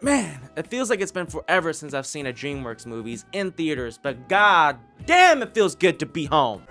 Man, it feels like it's been forever since I've seen a Dreamworks movies in theaters, but god damn it feels good to be home.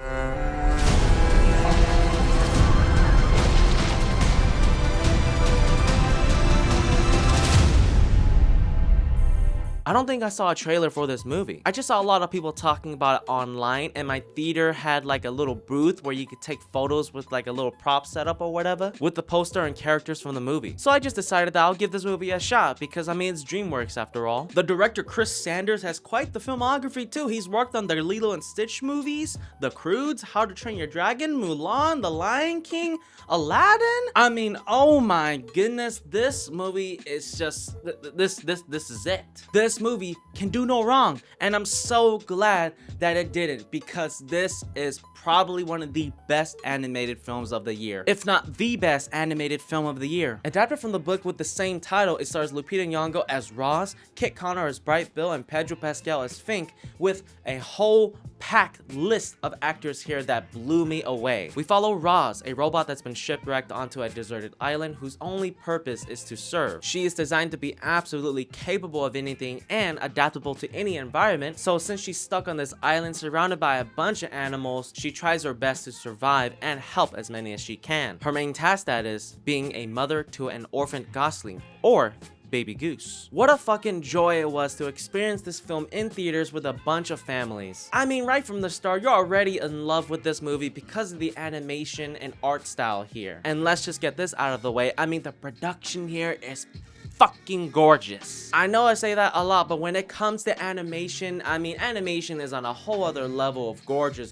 I don't think I saw a trailer for this movie. I just saw a lot of people talking about it online, and my theater had like a little booth where you could take photos with like a little prop setup or whatever with the poster and characters from the movie. So I just decided that I'll give this movie a shot because I mean it's Dreamworks after all. The director Chris Sanders has quite the filmography too. He's worked on the Lilo and Stitch movies, The Croods, How to Train Your Dragon, Mulan, The Lion King, Aladdin. I mean, oh my goodness, this movie is just this is it. This movie can do no wrong, and I'm so glad that it didn't, because this is probably one of the best animated films of the year, if not the best animated film of the year. Adapted from the book with the same title, it stars Lupita Nyong'o as Roz, Kit Connor as Bright Bill, and Pedro Pascal as Fink, with a whole packed list of actors here that blew me away. We follow Roz, a robot that's been shipwrecked onto a deserted island whose only purpose is to serve. She is designed to be absolutely capable of anything and adaptable to any environment, so since she's stuck on this island surrounded by a bunch of animals, she tries her best to survive and help as many as she can. Her main task, that is, being a mother to an orphaned gosling, or baby goose. What a fucking joy it was to experience this film in theaters with a bunch of families. I mean, right from the start, you're already in love with this movie because of the animation and art style here. And let's just get this out of the way. I mean, the production here is fucking gorgeous. I know I say that a lot, but when it comes to animation, I mean, animation is on a whole other level of gorgeous.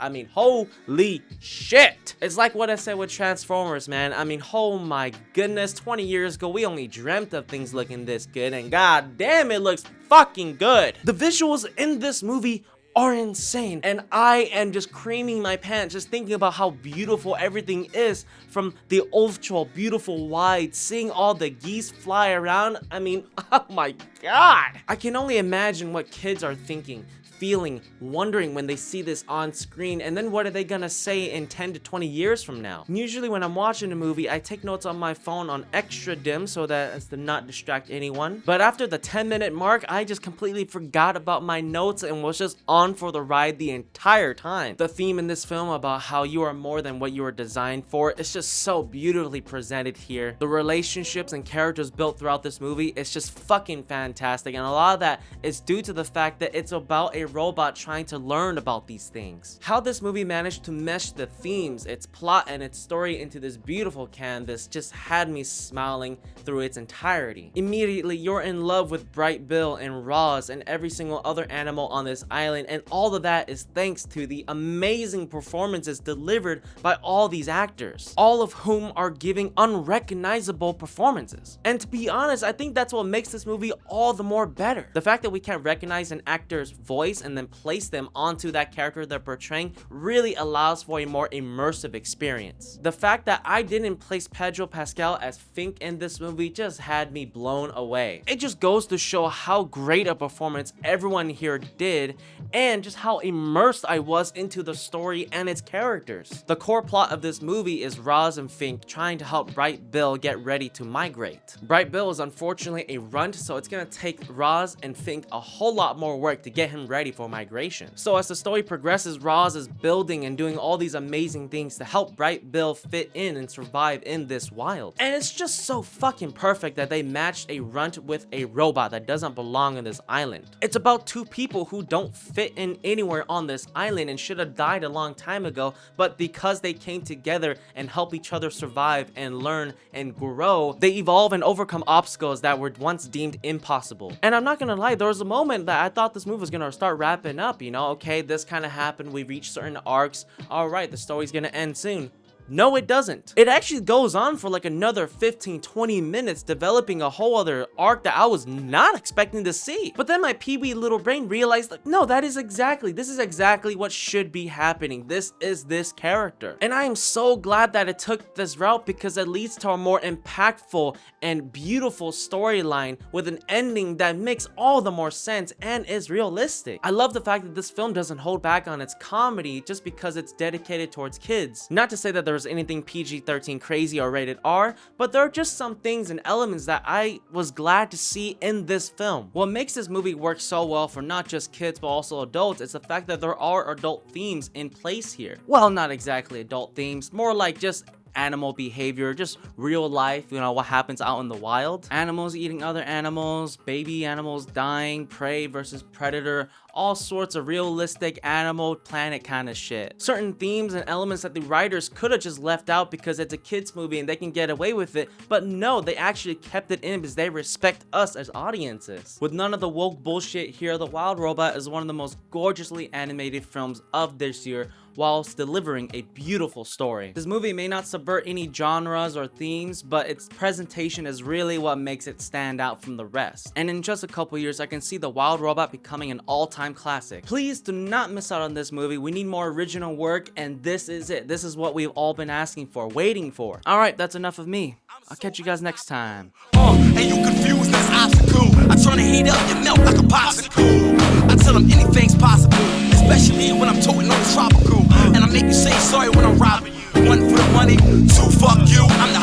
I mean, holy shit. It's like what I said with Transformers, man. I mean, oh my goodness, 20 years ago, we only dreamt of things looking this good, and god damn, it looks fucking good. The visuals in this movie are insane, and I am just creaming my pants just thinking about how beautiful everything is, from the ultra beautiful wide, seeing all the geese fly around. I mean, oh my god. I can only imagine what kids are thinking, feeling, wondering when they see this on screen, and then what are they gonna say in 10 to 20 years from now? Usually when I'm watching a movie, I take notes on my phone on extra dim so that as to not distract anyone. But after the 10-minute mark, I just completely forgot about my notes and was just on for the ride the entire time. The theme in this film about how you are more than what you were designed for, it's just so beautifully presented here. The relationships and characters built throughout this movie, it's just fucking fantastic, and a lot of that is due to the fact that it's about a robot trying to learn about these things. How this movie managed to mesh the themes, its plot, and its story into this beautiful canvas just had me smiling through its entirety. Immediately, you're in love with Bright Bill and Roz and every single other animal on this island, and all of that is thanks to the amazing performances delivered by all these actors, all of whom are giving unrecognizable performances. And to be honest, I think that's what makes this movie all the more better. The fact that we can't recognize an actor's voice and then place them onto that character they're portraying really allows for a more immersive experience. The fact that I didn't place Pedro Pascal as Fink in this movie just had me blown away. It just goes to show how great a performance everyone here did, and just how immersed I was into the story and its characters. The core plot of this movie is Roz and Fink trying to help Bright Bill get ready to migrate. Bright Bill is unfortunately a runt, so it's gonna take Roz and Fink a whole lot more work to get him ready for migration. So as the story progresses, Roz is building and doing all these amazing things to help Bright Bill fit in and survive in this wild. And it's just so fucking perfect that they matched a runt with a robot that doesn't belong on this island. It's about two people who don't fit in anywhere on this island and should have died a long time ago, but because they came together and help each other survive and learn and grow, they evolve and overcome obstacles that were once deemed impossible. And I'm not gonna lie, there was a moment that I thought this movie was gonna start wrapping up, you know, okay, this kind of happened, we reached certain arcs, all right, the story's gonna end soon. No, it doesn't. It actually goes on for like another 15-20 minutes, developing a whole other arc that I was not expecting to see. But then my peewee little brain realized, like, no, this is exactly what should be happening. This is this character. And I am so glad that it took this route, because it leads to a more impactful and beautiful storyline with an ending that makes all the more sense and is realistic. I love the fact that this film doesn't hold back on its comedy just because it's dedicated towards kids. Not to say that there there was anything PG-13 crazy or rated R, but there are just some things and elements that I was glad to see in this film. What makes this movie work so well for not just kids but also adults is the fact that there are adult themes in place here. Well, not exactly adult themes, more like just animal behavior, just real life, you know, what happens out in the wild. Animals eating other animals, baby animals dying, prey versus predator, all sorts of realistic Animal Planet kind of shit. Certain themes and elements that the writers could have just left out because it's a kids movie and they can get away with it, but no, they actually kept it in because they respect us as audiences. With none of the woke bullshit here, The Wild Robot is one of the most gorgeously animated films of this year, whilst delivering a beautiful story. This movie may not subvert any genres or themes, but its presentation is really what makes it stand out from the rest. And in just a couple years, I can see The Wild Robot becoming an all-time classic. Please do not miss out on this movie. We need more original work, and this is it. This is what we've all been asking for, waiting for. Alright, that's enough of me. I'll catch you guys next time. And you confused this obstacle. I turn the heat up and melt like a popsicle. I tell them anything's possible, especially when I'm toting on the tropical. And I make you say sorry when I'm robbing you. One for the money, two fuck you. I'm the